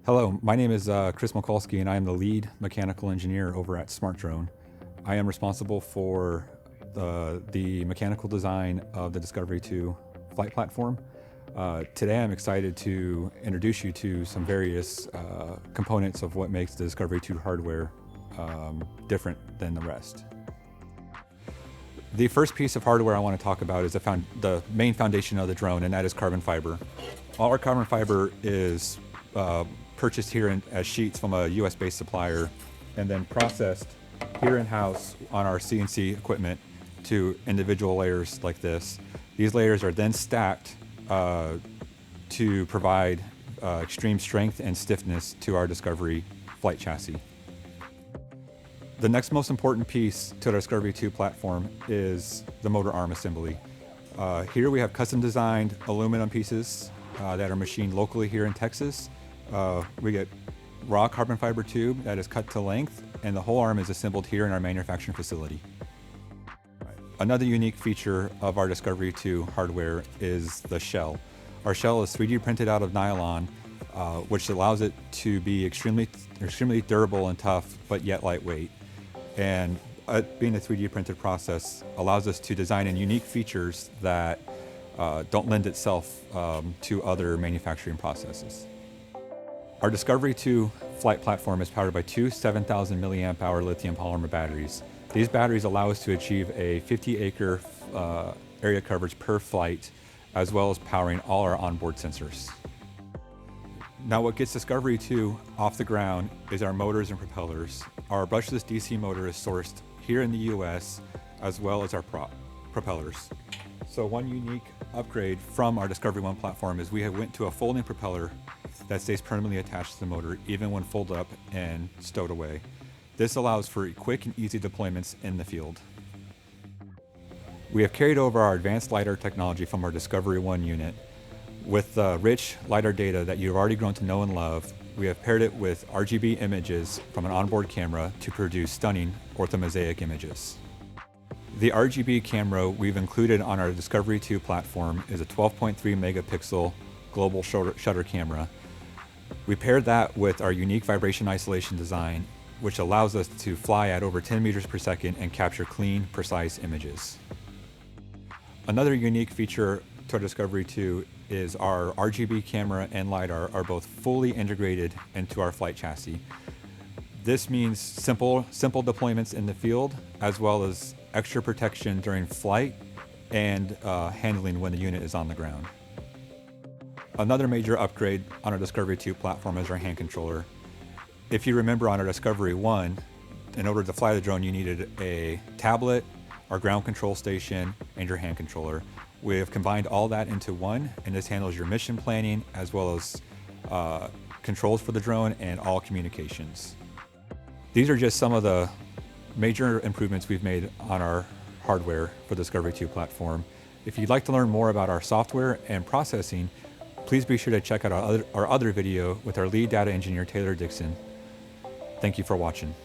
Hello, my name is Chris Mikulski, and I am the lead mechanical engineer over at Smart Drone. I am responsible for the mechanical design of the Discovery 2 flight platform. Today I'm excited to introduce you to some various components of what makes the Discovery 2 hardware different than the rest. The first piece of hardware I want to talk about is the main foundation of the drone, and that is carbon fiber. All our carbon fiber is purchased here as sheets from a U.S.-based supplier and then processed here in-house on our CNC equipment to individual layers like this. These layers are then stacked to provide extreme strength and stiffness to our Discovery flight chassis. The next most important piece to the Discovery 2 platform is the motor arm assembly. Here we have custom designed aluminum pieces that are machined locally here in Texas. We get raw carbon fiber tube that is cut to length, and the whole arm is assembled here in our manufacturing facility. Another unique feature of our Discovery 2 hardware is the shell. Our shell is 3D printed out of nylon, which allows it to be extremely durable and tough, but yet lightweight. And being a 3D printed process allows us to design in unique features that don't lend itself to other manufacturing processes. Our Discovery 2 flight platform is powered by two 7,000 milliamp hour lithium polymer batteries. These batteries allow us to achieve a 50-acre area coverage per flight, as well as powering all our onboard sensors. Now, what gets Discovery 2 off the ground is our motors and propellers. Our brushless DC motor is sourced here in the U.S., as well as our propellers. So one unique upgrade from our Discovery 1 platform is we have went to a folding propeller that stays permanently attached to the motor even when folded up and stowed away. This allows for quick and easy deployments in the field. We have carried over our advanced LiDAR technology from our Discovery 1 unit. With the rich LiDAR data that you've already grown to know and love, we have paired it with RGB images from an onboard camera to produce stunning orthomosaic images. The RGB camera we've included on our Discovery 2 platform is a 12.3 megapixel global shutter camera. We paired that with our unique vibration isolation design, which allows us to fly at over 10 meters per second and capture clean, precise images. Another unique feature to our Discovery 2 is our RGB camera and LiDAR are both fully integrated into our flight chassis. This means simple deployments in the field, as well as extra protection during flight and handling when the unit is on the ground. Another major upgrade on our Discovery 2 platform is our hand controller. If you remember on our Discovery 1, in order to fly the drone, you needed a tablet, our ground control station, and your hand controller. We have combined all that into one, and this handles your mission planning as well as controls for the drone and all communications. These are just some of the major improvements we've made on our hardware for the Discovery 2 platform. If you'd like to learn more about our software and processing, please be sure to check out our other video with our lead data engineer, Taylor Dixon. Thank you for watching.